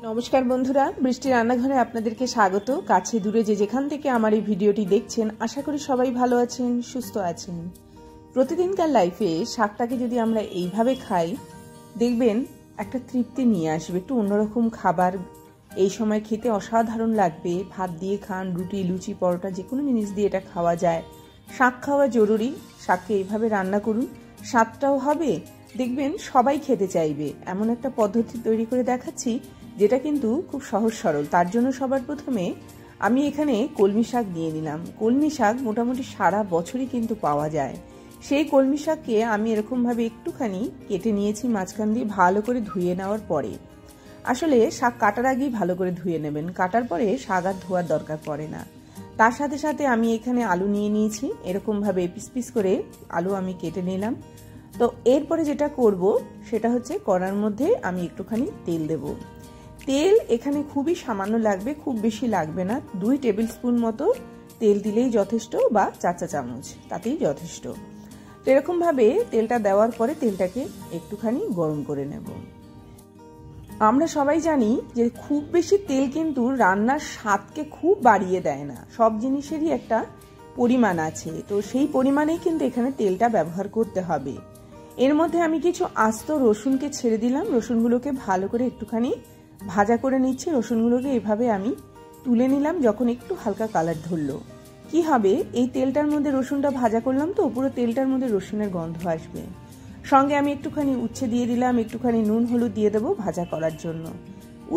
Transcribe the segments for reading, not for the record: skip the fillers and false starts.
নমস্কার বন্ধুরা, বৃষ্টি রান্নাঘরে আপনাদেরকে স্বাগত। কাছে দূরে যে যেখান থেকে আমার এই ভিডিওটি দেখছেন, আশা করি সবাই ভালো আছেন, সুস্থ আছেন। প্রতিদিনকার লাইফে শাকটাকে যদি আমরা এইভাবে খাই, দেখবেন একটা তৃপ্তি নিয়ে আসবে। একটু অন্যরকম খাবার এই সময় খেতে অসাধারণ লাগবে। ভাত দিয়ে খান, রুটি, লুচি, পরোটা, যে কোনো জিনিস দিয়ে এটা খাওয়া যায়। শাক খাওয়া জরুরি। শাককে এইভাবে রান্না করুন, স্বাদটাও হবে, দেখবেন সবাই খেতে চাইবে। এমন একটা পদ্ধতি তৈরি করে দেখাচ্ছি যেটা কিন্তু খুব সহজ সরল। তার জন্য সবার প্রথমে আমি এখানে কলমি শাক নিয়ে নিলাম। কলমি শাক মোটামুটি সারা বছরই কিন্তু পাওয়া যায়। সেই কলমি শাককে আমি এরকমভাবে একটুখানি কেটে নিয়েছি মাঝখান দিয়ে, ভালো করে ধুয়ে নেওয়ার পরে। আসলে শাক কাটার আগেই ভালো করে ধুয়ে নেবেন, কাটার পরে শাক আর ধোয়ার দরকার পড়ে না। তার সাথে সাথে আমি এখানে আলু নিয়ে নিয়েছি, এরকমভাবে পিস পিস করে আলু আমি কেটে নিলাম। তো এরপরে যেটা করব সেটা হচ্ছে কড়ার মধ্যে আমি একটুখানি তেল দেব। তেল এখানে খুবই সামান্য লাগবে, খুব বেশি লাগবে না। 2 টেবিল স্পুন মতো তেল দিলেই যথেষ্ট, বা 4 চা চামচ, তাতেই যথেষ্ট। তো এরকমভাবে তেলটা দেওয়ার পরে তেলটাকে একটুখানি গরম করে নেব। আমরা সবাই জানি যে খুব বেশি তেল কিন্তু রান্নার স্বাদকে খুব বাড়িয়ে দেয় না। সব জিনিসেরই একটা পরিমাণ আছে, তো সেই পরিমাণেই কিন্তু এখানে তেলটা ব্যবহার করতে হবে। এর মধ্যে আমি কিছু আস্ত রসুনকে ছেড়ে দিলাম। রসুনগুলোকে ভালো করে একটুখানি ভাজা করে নিচ্ছি। রসুনগুলোকে এভাবে আমি তুলে নিলাম। যখন একটু হালকা কালার ধরলো, কি হবে, এই তেলটার মধ্যে রসুনটা ভাজা করলাম, তো পুরো তেলটার মধ্যে রসুনের গন্ধ আসবে। সঙ্গে আমি একটুখানি উচ্ছে দিয়ে দিলাম, একটুখানি নুন হলুদ দিয়ে দেবো ভাজা করার জন্য।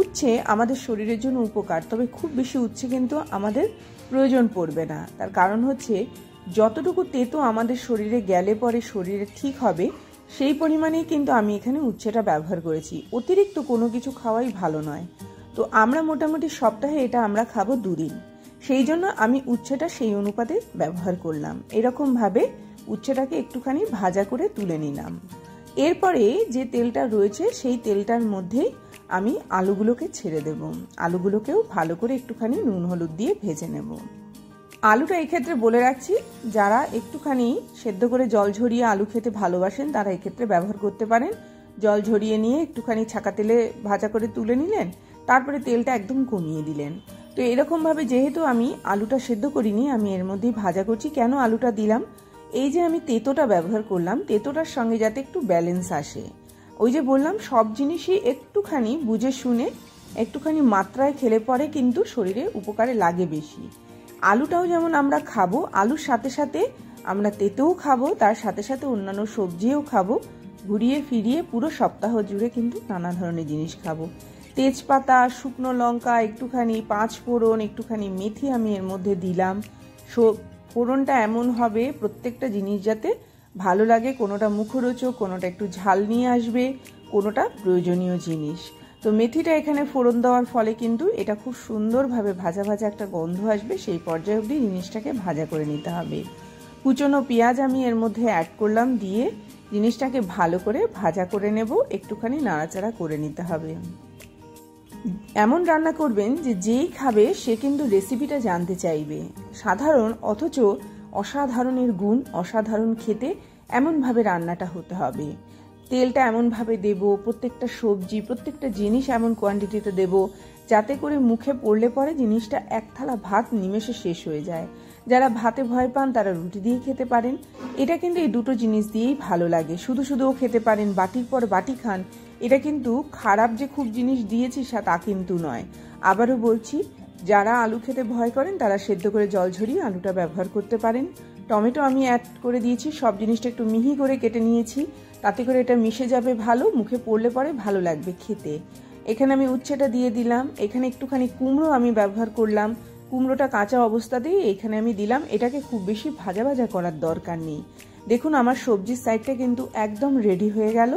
উচ্ছে আমাদের শরীরের জন্য উপকার, তবে খুব বেশি উচ্ছে কিন্তু আমাদের প্রয়োজন পড়বে না। তার কারণ হচ্ছে যতটুকু তেতো আমাদের শরীরে গেলে পরে শরীরে ঠিক হবে, সেই পরিমাণেই কিন্তু আমি এখানে উচ্ছেটা ব্যবহার করেছি। অতিরিক্ত কোনো কিছু খাওয়াই ভালো নয়। তো আমরা মোটামুটি সপ্তাহে এটা আমরা খাবো 2 দিন, সেই জন্য আমি উচ্ছেটা সেই অনুপাতে ব্যবহার করলাম। এরকমভাবে উচ্ছেটাকে একটুখানি ভাজা করে তুলে নিলাম। এরপরে যে তেলটা রয়েছে সেই তেলটার মধ্যেই আমি আলুগুলোকে ছেড়ে দেব। আলুগুলোকেও ভালো করে একটুখানি নুন হলুদ দিয়ে ভেজে নেব। আলুটা এক্ষেত্রে বলে রাখছি, যারা একটুখানি সেদ্ধ করে জল ঝরিয়ে আলু খেতে ভালোবাসেন তারা এক্ষেত্রে ব্যবহার করতে পারেন। জল ঝরিয়ে নিয়ে একটুখানি ছাকা তেলে ভাজা করে তুলে নিলেন, তারপরে তেলটা একদম কমিয়ে দিলেন। তো এরকমভাবে যেহেতু আমি আলুটা সেদ্ধ করিনি, আমি এর মধ্যেই ভাজা করছি। কেন আলুটা দিলাম, এই যে আমি তেঁতোটা ব্যবহার করলাম, তেঁতোটার সঙ্গে যাতে একটু ব্যালেন্স আসে। ওই যে বললাম, সব জিনিসই একটুখানি বুঝে শুনে একটুখানি মাত্রায় খেলে পরে কিন্তু শরীরে উপকারে লাগে বেশি। আলুটাও যেমন আমরা খাবো, আলুর সাথে সাথে আমরা তেঁতোও খাবো, তার সাথে সাথে অন্যান্য সবজিও খাবো। ঘুরিয়ে ফিরিয়ে পুরো সপ্তাহ জুড়ে কিন্তু নানা ধরনের জিনিস খাবো। তেজপাতা, শুকনো লঙ্কা, একটুখানি 5 ফোড়ন, একটুখানি মেথি আমি এর মধ্যে দিলাম। ফোড়নটা এমন হবে প্রত্যেকটা জিনিস যাতে ভালো লাগে, কোনোটা মুখরোচক, কোনোটা একটু ঝাল নিয়ে আসবে, কোনোটা প্রয়োজনীয় জিনিস। তো মেথিটা এখানে ফোড়ন দেওয়ার ফলে কিন্তু এটা খুব সুন্দরভাবে ভাজা ভাজা একটা গন্ধ আসবে। সেই পর্যায়ে অবধি জিনিসটাকে ভাজা করে নিতে হবে। কুচনো পেঁয়াজ আমি এর মধ্যে অ্যাড করলাম, দিয়ে জিনিসটাকে ভালো করে ভাজা করে নেব। একটুখানি নাড়াচাড়া করে নিতে হবে। এমন রান্না করবেন যে যেই খাবে সে কিন্তু রেসিপিটা জানতে চাইবে। সাধারণ অথচ অসাধারণের গুণ, অসাধারণ খেতে এমনভাবে রান্নাটা হতে হবে। তেলটা এমনভাবে দেব, প্রত্যেকটা সবজি, প্রত্যেকটা জিনিস এমন কোয়ান্টিটিতে দেব যাতে করে মুখে পড়লে পরে জিনিসটা এক থালা ভাত নিমেষে শেষ হয়ে যায়। যারা ভাতে ভয় পান তারা রুটি দিয়ে খেতে পারেন। এটা কিন্তু এই দুটো জিনিস দিয়েই ভালো লাগে। শুধু শুধুও খেতে পারেন, বাটির পর বাটি খান। এটা কিন্তু খারাপ যে খুব জিনিস দিয়েছি তা কিন্তু নয়। আবারও বলছি, যারা আলু খেতে ভয় করেন তারা সেদ্ধ করে জল ঝরিয়ে আলুটা ব্যবহার করতে পারেন। টমেটো আমি অ্যাড করে দিয়েছি, সব জিনিসটা একটু মিহি করে কেটে নিয়েছি, তাতে করে এটা মিশে যাবে ভালো, মুখে পড়লে পরে ভালো লাগবে খেতে। এখানে আমি উচ্ছেটা দিয়ে দিলাম। এখানে একটুখানি কুমড়ো আমি ব্যবহার করলাম। কুমড়োটা কাঁচা অবস্থাতেই এখানে আমি দিলাম। এটাকে খুব বেশি ভাজা ভাজা করার দরকার নেই। দেখুন আমার সবজির সাইডটা কিন্তু একদম রেডি হয়ে গেল।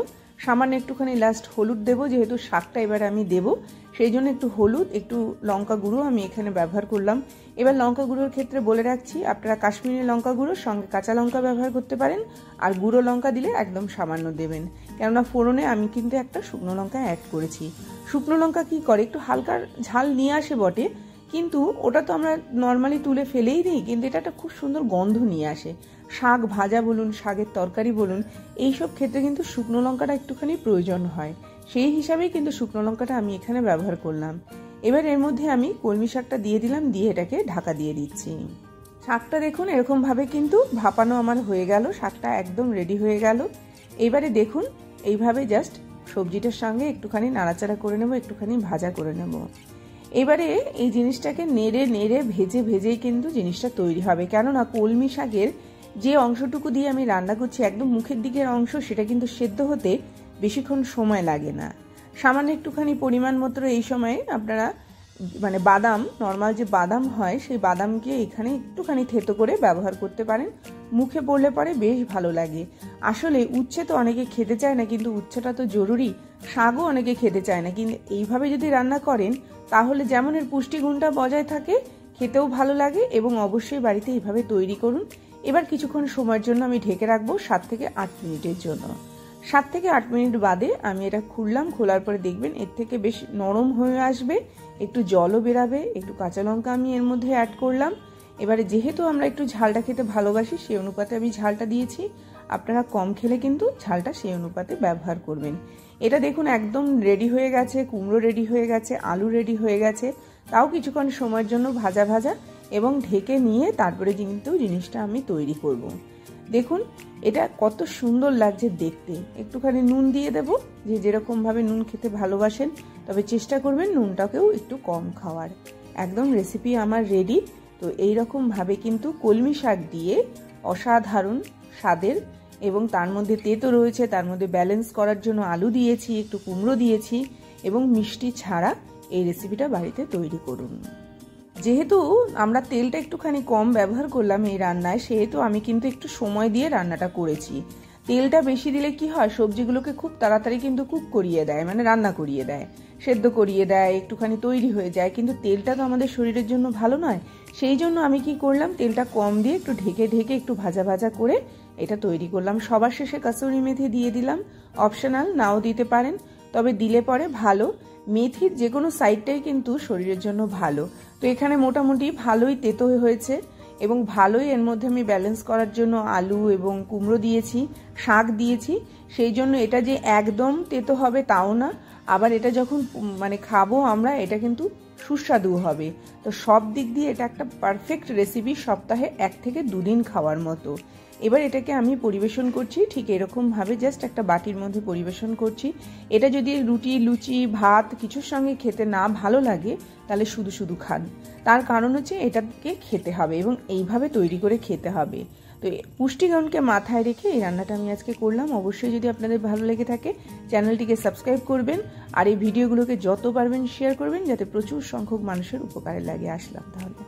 সামান্য একটুখানি লাস্ট হলুদ দেবো, যেহেতু শাকটা এবার আমি দেবো, সেই জন্য একটু হলুদ, একটু লঙ্কা গুঁড়ো আমি এখানে ব্যবহার করলাম। এবার লঙ্কা গুঁড়োর ক্ষেত্রে বলে রাখছি, আপনারা কাশ্মীরি লঙ্কা গুঁড়োর সঙ্গে কাঁচা লঙ্কা ব্যবহার করতে পারেন, আর গুঁড়ো লঙ্কা দিলে একদম সামান্য দেবেন। কেননা ফোড়নে আমি কিন্তু একটা শুকনো লঙ্কা অ্যাড করেছি। শুকনো লঙ্কা কি করে, একটু হালকা ঝাল নিয়ে আসে বটে, কিন্তু ওটা তো আমরা নর্মালি তুলে ফেলেই দিই, কিন্তু এটা একটা খুব সুন্দর গন্ধ নিয়ে আসে। শাক ভাজা বলুন, শাকের তরকারি বলুন, এইসব ক্ষেত্রে কিন্তু শুকনো লঙ্কাটা একটুখানি প্রয়োজন হয়। সেই হিসাবেই কিন্তু শুকনো লঙ্কাটা আমি এখানে ব্যবহার করলাম। এবার এর মধ্যে আমি কলমি শাকটা দিয়ে দিলাম, দিয়ে এটাকে ঢাকা দিয়ে দিচ্ছি। শাকটা দেখুন এরকমভাবে কিন্তু ভাপানো আমার হয়ে গেল, শাকটা একদম রেডি হয়ে গেল। এবারে দেখুন এইভাবে জাস্ট সবজিটার সঙ্গে একটুখানি নাড়াচাড়া করে নেব, একটুখানি ভাজা করে নেব। এবারে এই জিনিসটাকে নেড়ে নেড়ে ভেজেই কিন্তু জিনিসটা তৈরি হবে, কেননা কলমি শাকের যে অংশটুকু দিয়ে আমি রান্না করছি একদম মুখের দিকের অংশ, সেটা কিন্তু সেদ্ধ হতে বেশিক্ষণ সময় লাগে না। সামান্য একটুখানি পরিমাণ মতো এই সময়ে আপনারা মানে বাদাম, নর্মাল যে বাদাম হয় সেই বাদামকে এখানে একটুখানি থেতো করে ব্যবহার করতে পারেন, মুখে পড়লে পরে বেশ ভালো লাগে। আসলে উচ্ছে তো অনেকে খেতে চায় না, কিন্তু উচ্ছেটা তো জরুরি, শাকও অনেকে খেতে চায় না, কিন্তু এইভাবে যদি রান্না করেন তাহলে যেমন এর পুষ্টিগুণটা বজায় থাকে, খেতেও ভালো লাগে, এবং অবশ্যই বাড়িতে এইভাবে তৈরি করুন। এবার কিছুক্ষণ সময়ের জন্য আমি ঢেকে রাখবো 7 থেকে 8 মিনিটের জন্য। 7 থেকে 8 মিনিট বাদে আমি এটা খুললাম, খোলার পরে দেখবেন এর থেকে বেশ নরম হয়ে আসবে, একটু জলও বেরাবে, একটু কাঁচা লঙ্কা আমি এর মধ্যে অ্যাড করলাম। এবারে যেহেতু আমরা একটু ঝালটা খেতে ভালোবাসি সেই অনুপাতে আমি ঝালটা দিয়েছি, আপনারা কম খেলে কিন্তু ঝালটা সেই অনুপাতে ব্যবহার করবেন। এটা দেখুন একদম রেডি হয়ে গেছে, কুমড়ো রেডি হয়ে গেছে, আলু রেডি হয়ে গেছে, তাও কিছুক্ষণ সময়ের জন্য ভাজা ভাজা এবং ঢেকে নিয়ে তারপরে কিন্তু জিনিসটা আমি তৈরি করব। দেখুন এটা কত সুন্দর লাগছে দেখতে। একটুখানি নুন দিয়ে দেব, যে যেরকমভাবে নুন খেতে ভালোবাসেন, তবে চেষ্টা করবেন নুনটাকেও একটু কম খাওয়ার। একদম রেসিপি আমার রেডি। তো এইরকমভাবে কিন্তু কলমি শাক দিয়ে অসাধারণ স্বাদের, এবং তার মধ্যে তেতো রয়েছে, তার মধ্যে ব্যালেন্স করার জন্য আলু দিয়েছি, একটু কুমড়ো দিয়েছি, এবং মিষ্টি ছাড়া এই রেসিপিটা বাড়িতে তৈরি করুন। যেহেতু আমরা তেলটা একটুখানি কম ব্যবহার করলাম এই রান্নায়, সেহেতু আমি কিন্তু একটু সময় দিয়ে রান্নাটা করেছি। তেলটা বেশি দিলে কি হয়, সবজিগুলোকে খুব তাড়াতাড়ি কিন্তু কুক করিয়ে দেয়, মানে রান্না করিয়ে দেয়, সেদ্ধ করিয়ে দেয়, একটুখানি তৈরি হয়ে যায়, কিন্তু তেলটা তো আমাদের শরীরের জন্য ভালো নয়। সেই জন্য আমি কি করলাম, তেলটা কম দিয়ে একটু ঢেকে ঢেকে একটু ভাজা ভাজা করে এটা তৈরি করলাম। সবার শেষে কাসুরি মেথি দিয়ে দিলাম, অপশনাল, নাও দিতে পারেন, তবে দিলে পরে ভালো। মেথির যে কোনো সাইডটাই কিন্তু শরীরের জন্য ভালো। তো এখানে মোটামুটি ভালোই তেতো হয়েছে, এবং ভালোই এর মধ্যে আমি ব্যালেন্স করার জন্য আলু এবং কুমড়ো দিয়েছি, শাক দিয়েছি, সেই জন্য এটা যে একদম তেতো হবে তাও না, আবার এটা যখন মানে খাবো আমরা এটা কিন্তু সুস্বাদু হবে। তো সব দিক দিয়ে এটা একটা পারফেক্ট রেসিপি, সপ্তাহে 1 থেকে 2 দিন খাওয়ার মতো। এবার এটাকে আমি পরিবেশন করছি ঠিক এরকমভাবে, জাস্ট একটা বাটির মধ্যে পরিবেশন করছি। এটা যদি রুটি, লুচি, ভাত কিছুর সঙ্গে খেতে না ভালো লাগে তাহলে শুধু শুধু খান, তার কারণ হচ্ছে এটাকে খেতে হবে এবং এইভাবে তৈরি করে খেতে হবে। তো পুষ্টিগুণকে মাথায় রেখে এই রান্নাটা আমি আজকে করলাম। অবশ্যই যদি আপনাদের ভালো লেগে থাকে চ্যানেলটিকে সাবস্ক্রাইব করবেন, আর এই ভিডিওগুলোকে যত পারবেন শেয়ার করবেন, যাতে প্রচুর সংখ্যক মানুষের উপকারে লাগে। আসলাম তাহলে।